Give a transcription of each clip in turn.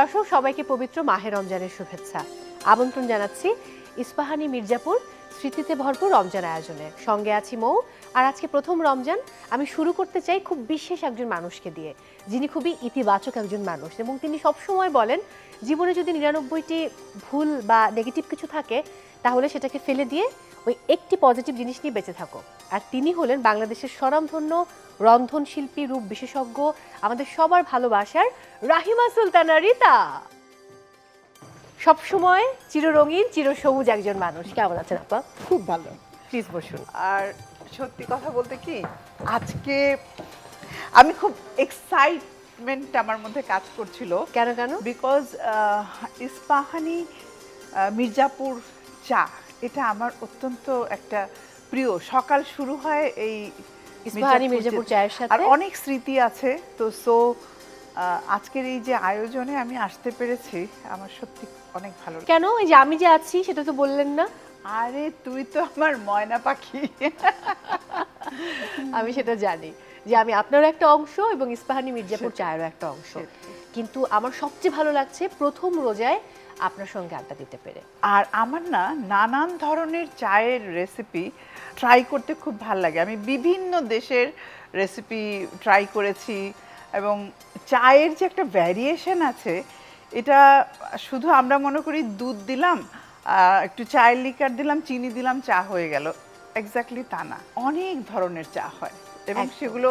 দর্শক, সবাইকে পবিত্র মাহে রমজানের শুভেচ্ছা। আমন্ত্রণ জানাচ্ছি ইস্পাহানি মির্জাপুর স্মৃতিতে ভরপুর রমজান আয়োজনে। সঙ্গে আছি মৌ। আর আজকে প্রথম রমজান, আমি শুরু করতে চাই খুব বিশেষ একজন মানুষকে দিয়ে, যিনি খুবই ইতিবাচক একজন মানুষ এবং তিনি সবসময় বলেন জীবনে যদি 99টি ভুল বা নেগেটিভ কিছু থাকে তাহলে সেটাকে ফেলে দিয়ে ওই একটি পজিটিভ জিনিস নিয়ে বেঁচে থাকো। আর তিনি হলেন বাংলাদেশের স্বনামধন্য রন্ধনশিল্পী, রূপ বিশেষজ্ঞ, আমাদের সবার ভালোবাসার রাহিমা সুলতানা রিতা। সবসময় চিররঙিন, চিরসবুজ একজন মানুষ। কেমন আছেন আপা? খুব ভালো। প্লিজ বসুন। আর সত্যি কথা বলতে কি, আজকে আমি খুব এক্সাইটমেন্ট আমার মধ্যে কাজ করছিল। কেন কেন? বিকজ ইস্পাহানি মির্জাপুর চা, এটা আমার অত্যন্ত একটা প্রিয়। সকাল শুরু হয় এই ইস্পাহানি মির্জাপুর চায়ের সাথে, আর অনেক স্মৃতি আছে। তো আজকের এই যে আয়োজনে আমি আসতে পেরেছি, আমার সত্যি অনেক ভালো। কেন? এই যে আমি যে আছি সেটা তো বললেন না। আরে তুই তো আমার ময়না পাখি। আমি সেটা জানি যে আমি আপনারও একটা অংশ এবং ইস্পাহানি মির্জাপুর চায়েরও একটা অংশ, কিন্তু আমার সবচেয়ে ভালো লাগছে প্রথম রোজায় আপনার সঙ্গে আড্ডা দিতে পেরে। আর আমার না নানান ধরনের চায়ের রেসিপি ট্রাই করতে খুব ভালো লাগে। আমি বিভিন্ন দেশের রেসিপি ট্রাই করেছি এবং চায়ের যে একটা ভ্যারিয়েশন আছে, এটা শুধু আমরা মনে করি দুধ দিলাম, একটু চায়ের লিকার দিলাম, চিনি দিলাম, চা হয়ে গেল। এক্স্যাক্টলি তা না, অনেক ধরনের চা হয় এবং সেগুলো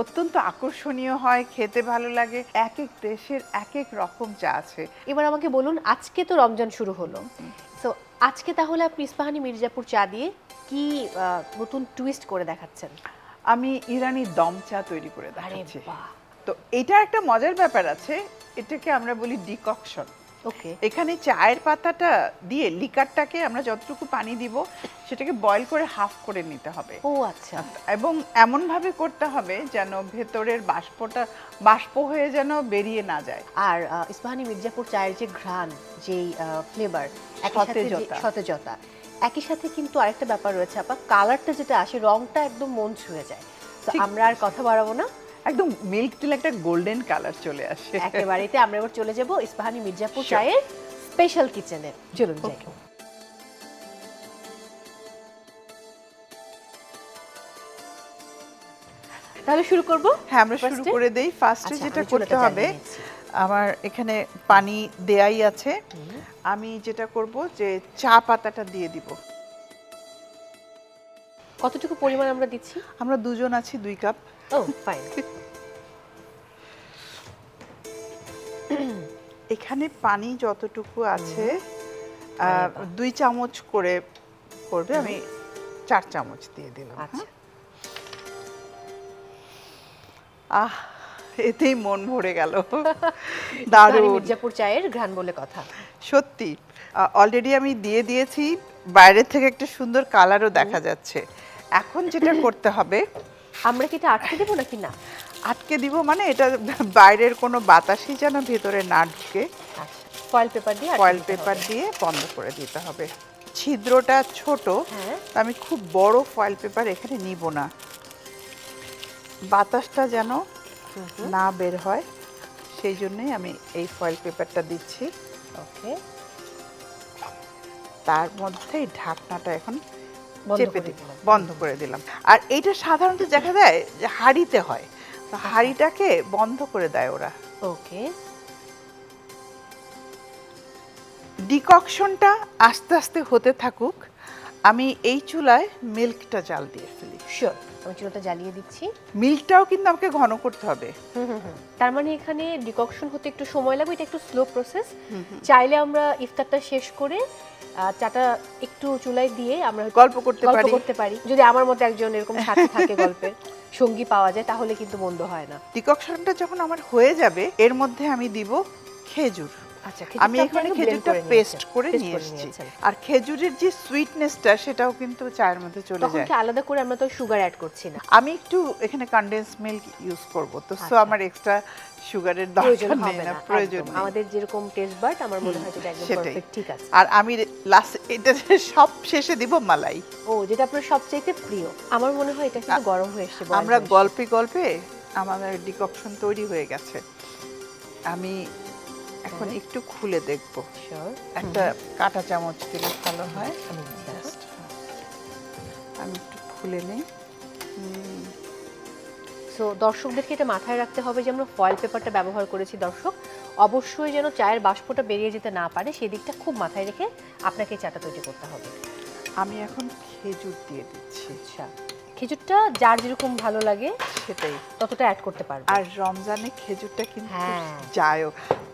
অত্যন্ত আকর্ষণীয় হয়, খেতে ভালো লাগে। এক এক দেশের এক এক রকম চা আছে। এবার আমাকে বলুন, আজকে তো রমজান শুরু হলো, তো আজকে তাহলে আপনি ইস্পাহানি মির্জাপুর চা দিয়ে কি নতুন টুইস্ট করে দেখাচ্ছেন? আমি ইরানি দম চা তৈরি করে আরে দেখাচ্ছি। বাহ! তো এটা একটা মজার ব্যাপার আছে, এটাকে আমরা বলি ডিককশন। ওকে। এখানে চায়ের পাতাটা দিয়ে লিকারটাকে আমরা যতটুকু পানি দিব সেটাকে বয়েল করে হাফ করে নিতে হবে। ও আচ্ছা। এবং এমনভাবে করতে হবে যেন ভেতরের বাষ্প হয়ে যেন বেরিয়ে না যায়। আর ইস্পাহানি মির্জাপুর চায়ের যে ঘ্রাণ, যেই ফ্লেভার, সতেজতা, একই সাথে কিন্তু আরেকটা ব্যাপার রয়েছে আপা, কালারটা যেটা আসে, রংটা একদম মন ছুঁয়ে যায়। তো আমরা আর কথা বাড়াবো না, একদম মিল্ক টিল একটা গোল্ডেন কালার চলে আসে একেবারেতে। আমরা এবার চলে যাব ইস্পাহানি মির্জাপুর চায়ের স্পেশাল কিচেনে। চলুন যাই। তাহলে শুরু করব? হ্যাঁ, আমরা শুরু করে দেই। ফার্স্টে যেটা করতে হবে, আমার এখানে পানি দেয়াই আছে। আমি যেটা করব যে চা পাতাটা দিয়ে দিব। কতটুকু পরিমাণ আমরা দিচ্ছি? আমরা দুজন আছি, 2 কাপ। ও ফাইন। এখানে পানি যতটুকু আছে 2 চামচ করে করবে, আমি 4 চামচ দিয়ে দিলাম। আচ্ছা। এতেই মন ভরে গেল। দারুণ। মির্জাপুর চায়ের ঘ্রাণ বলে কথা। সত্যি অলরেডি আমি দিয়ে দিয়েছি, বাইরে থেকে একটা সুন্দর কালারও দেখা যাচ্ছে। এখন যেটা করতে হবে, আমরা কি এটা আটকে দেব নাকি না? আটকে দিব মানে এটা বাইরের কোনো বাতাসই যেন ভেতরে না ঢুকে। আচ্ছা, ফয়েল পেপার দিয়ে বন্ধ করে দিতে হবে। ছিদ্রটা ছোট, আমি খুব বড় ফয়েল পেপার এখানে নিব না, বাতাসটা যেন না বের হয়, সেই জন্যই আমি এই ফয়েল পেপারটা দিচ্ছি। ওকে। তার মধ্যে ঢাকনাটা এখন বন্ধ করে দিলাম। আর এইটা সাধারণত দেখা যায় যে হাঁড়িতে হয়, তো হাঁড়িটাকে বন্ধ করে দেয় ওরা। ওকে। ডিককশনটা আস্তে আস্তে হতে থাকুক, আমি এই চুলায় মিল্কটা জাল দিয়ে ফেলি। শিওর, আমি চুলাটা জ্বালিয়ে দিচ্ছি। মিল্কটাও কিন্তু আমাকে ঘন করতে হবে। তার মানে এখানে ডিককশন হতে একটু সময় লাগবে, এটা একটু স্লো প্রসেস। চাইলে আমরা ইফতারটা শেষ করে চাটা একটু চুলায় দিয়ে আমরা গল্প করতে পারি। যদি আমার মতো একজন এরকম সাথে থাকে, গল্পের সঙ্গী পাওয়া যায়, তাহলে কিন্তু মন্দ হয় না। ডিককশনটা যখন আমার হয়ে যাবে, এর মধ্যে আমি দিব খেজুর। আচ্ছা, আমি এখানে খেজুরটা পেস্ট করে নিয়ে এসেছি। আর খেজুরের যে সুইটনেসটা, সেটাও কিন্তু চায়ের মধ্যে চলে যায়। তখন কি আলাদা করে আমরা তো সুগার অ্যাড করছি না? আমি একটু এখানে কনডেন্স মিল্ক ইউজ করব, তো আমার এক্সট্রা সুগারের দরকার নেই না, প্রয়োজন নেই। আমাদের যেরকম টেস্ট বাড, আমার মনে হয় যেটা একদম পারফেক্ট, ঠিক আছে। আর আমি লাস্ট এটা সব শেষে দিব মালাই। ও, যেটা আপনার সবচেয়ে প্রিয়। আমার মনে হয় এটা কিন্তু গরম হয়ে এসেছে। আমরা গল্পে গল্পে আমাদের ডিককশন তৈরি হয়ে গেছে। আমি এখন একটু খুলে দেখব। শিওর। একটা কাঁটা চামচ দিলে ভালো হয়। আমি দিচ্ছি আপা। Just, আমি একটু খুলে নেই। সো দর্শকদেরকে এটা মাথায় রাখতে হবে যে আমরা ফয়েল পেপারটা ব্যবহার করেছি দর্শক, অবশ্যই যেন চায়ের বাষ্পটা বেরিয়ে যেতে না পারে সেই দিকটা খুব মাথায় রেখে আপনাকে এই চাটা তৈরি করতে হবে। আমি এখন খেজুর দিয়ে দিচ্ছি। আচ্ছা, খেজুরটা যার যেরকম ভালো লাগে সেটাই। ততটা অ্যাড করতে পারবে। আর রমজানে খেজুরটা কিন্তু হ্যাঁ। যায়ও।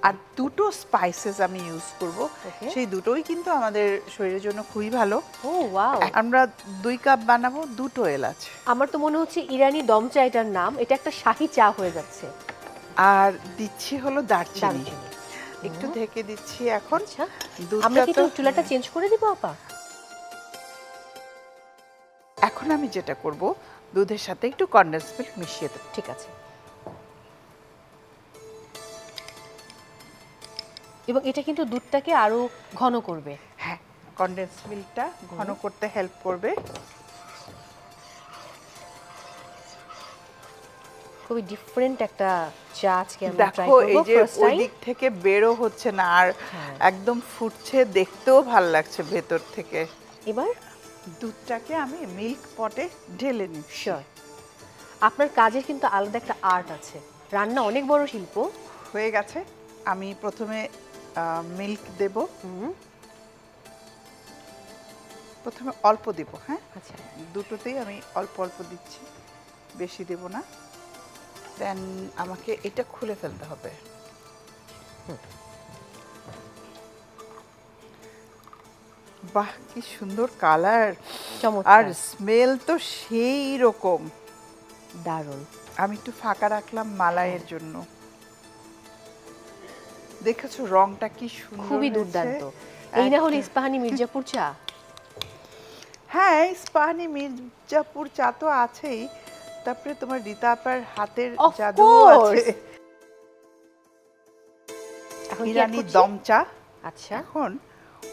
আর দুটো স্পাইসেস আমি ইউজ করব, Okay. সেই দুটোই কিন্তু আমাদের শরীরের জন্য খুবই ভালো। ও ওয়াও, আমরা 2 কাপ বানাবো, 2টো এলাচ। আমার তো মনে হচ্ছে ইরানি দম চা এটার নাম, এটা একটা শাহী চা হয়ে যাচ্ছে। আর দিচ্ছি হলো দারচিনি। দারুচিনি। একটু ঢেকে দিচ্ছি এখন। আচ্ছা, দুধটা আমরা কি তো একটু চুলাটা চেঞ্জ করে দিব আপা? এখন আমি যেটা করব, দুধের সাথে একটু কনডেন্স মিল্ক মিশিয়ে দেব। ঠিক আছে। এবং এটা কিন্তু দুধটাকে আরো ঘন করবে। হ্যাঁ, কনডেন্স মিল্কটা ঘন করতে হেল্প করবে। খুবই ডিফারেন্ট একটা চা আজকে আমরা ট্রাই দেখো করব এই যে ফার্স্ট ওই টাইম। দিক থেকে বেরো হচ্ছে না, আর হ্যাঁ। একদম ফুটছে, দেখতেও ভাল লাগছে ভেতর থেকে। এবার দুধটাকে আমি মিল্ক পটে ঢেলে নিচ্ছি। শিওর, আপনার কাজের কিন্তু আলাদা একটা আর্ট আছে, রান্না অনেক বড় শিল্প। হয়ে গেছে। আমি প্রথমে মিল্ক দেব। প্রথমে অল্প দেব, হ্যাঁ, আচ্ছা, দুটোতেই আমি অল্প অল্প দিচ্ছি, বেশি দেব না। দেন আমাকে এটা খুলে ফেলতে হবে। বাহ, কি সুন্দর কালার, আর চমৎকার, স্মেল তো সেই রকম। দারুণ। আমি একটু ফাঁকা রাখলাম মালাইয়ের জন্য। দেখেছো রংটা কি সুন্দর, খুবই হয়েছে? দুর্দান্ত। এই না হলো ইস্পাহানি মির্জাপুর চা। হ্যাঁ, ইস্পাহানি মির্জাপুর চা তো আছেই, তারপরে তোমার রীতা আপার হাতের Of জাদু আছে। course! এখন কি add ইরানি করছি? দম চা। আচ্ছা, এখন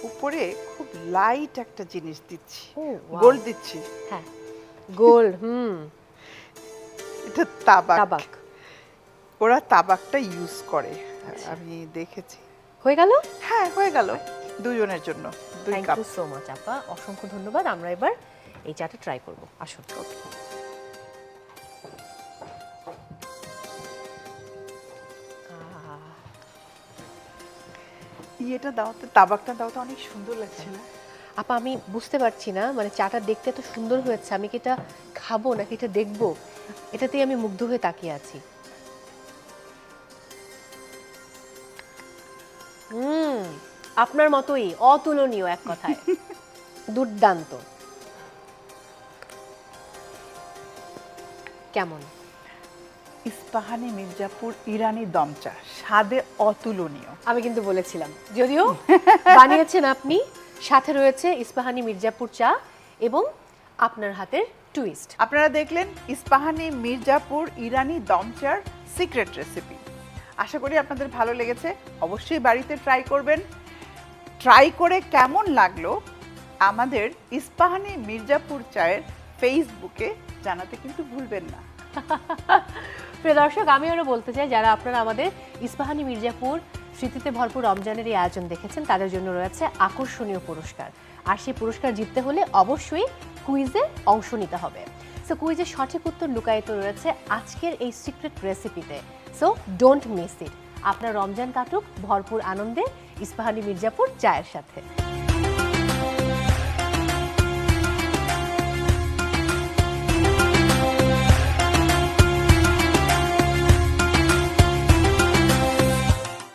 উপরে খুব লাইট একটা জিনিস দিচ্ছি, ও wow! গোল্ড দিচ্ছি। হ্যাঁ, গোল্ড, এটা তাবাক। তাবাক। ওরা তাবাকটা ইউজ করে, আমি দেখেছি। হয়ে গেল? হ্যাঁ, হয়ে গেল দুজনের জন্য 2 thank cup. You so much আপা, অসংখ্য ধন্যবাদ। আমরা এবার এই চাটা ট্রাই করব। আসুন। ইয়েটা দাও তো, তাবাকটা দাও তো, অনেক সুন্দর লাগছে না? আপা আমি বুঝতে পারছি না, মানে চাটা দেখতে এত সুন্দর হয়েছে, আমি কি এটা খাবো নাকি এটা দেখবো, এটাতেই আমি মুগ্ধ হয়ে তাকিয়ে আছি। আপনার মতোই অতুলনীয়, এক কথায় দুর্দান্ত। কেমন? ইস্পাহানি মির্জাপুর ইরানি দম চা স্বাদে অতুলনীয়। আমি কিন্তু বলেছিলাম, যদিও বানিয়েছেন আপনি, সাথে রয়েছে ইস্পাহানি মির্জাপুর চা এবং আপনার হাতের টুইস্ট। আপনারা দেখলেন ইস্পাহানি মির্জাপুর ইরানি দম চার সিক্রেট রেসিপি। আশা করি আপনাদের ভালো লেগেছে। অবশ্যই বাড়িতে ট্রাই করবেন। ট্রাই করে কেমন লাগলো আমাদের ইস্পাহানি মির্জাপুর চায়ের ফেসবুকে জানাতে কিন্তু ভুলবেন না। প্রিয় দর্শক, আমি আরও বলতে চাই, যারা আপনারা আমাদের ইস্পাহানি মির্জাপুর স্মৃতিতে ভরপুর রমজানের এই আয়োজন দেখেছেন, তাদের জন্য রয়েছে আকর্ষণীয় পুরস্কার। আর সেই পুরস্কার জিততে হলে অবশ্যই কুইজে অংশ নিতে হবে। সো কুইজের সঠিক উত্তর লুকায়িত রয়েছে আজকের এই সিক্রেট রেসিপিতে। So don't miss it. আপনার রমজান কাটুক ভরপুর আনন্দে ইস্পাহানি মির্জাপুর চায়ের সাথে।